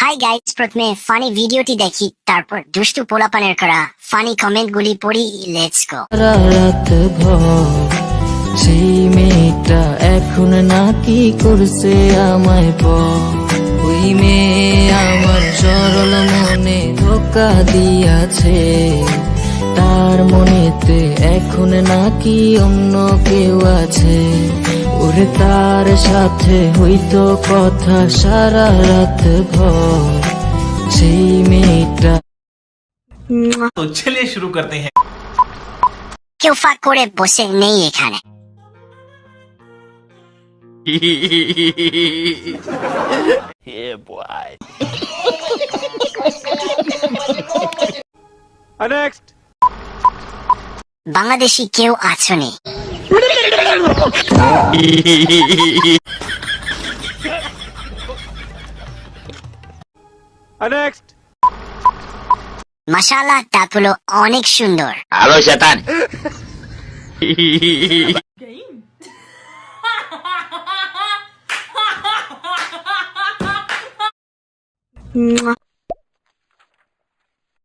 Hi guys, প্রথমে funny ভিডিওটি দেখি, তারপর দুষ্টু পোলাপানের করা ফানি কমেন্ট গুলি পড়ি। Let's go. রাত ভর সেই মেয়েটা এখন নাকি করছে আমায় পর। ওই মেয়ে আমার সরল মনে ধোকা দিয়াছে, তার মনেতে এখন নাকি অন্য কেউ আছে। ওরে তার সাথে হইতো কথা সারা রাত ভর সেই মেয়েটা। तो चलिए शुरू करते हैं। কেউ ফাঁক করে বসে নেই এখানে। বাংলাদেশি কেউ আছো নি? মাশাআল্লাহ, তাপগুলো অনেক সুন্দর। Halo setan.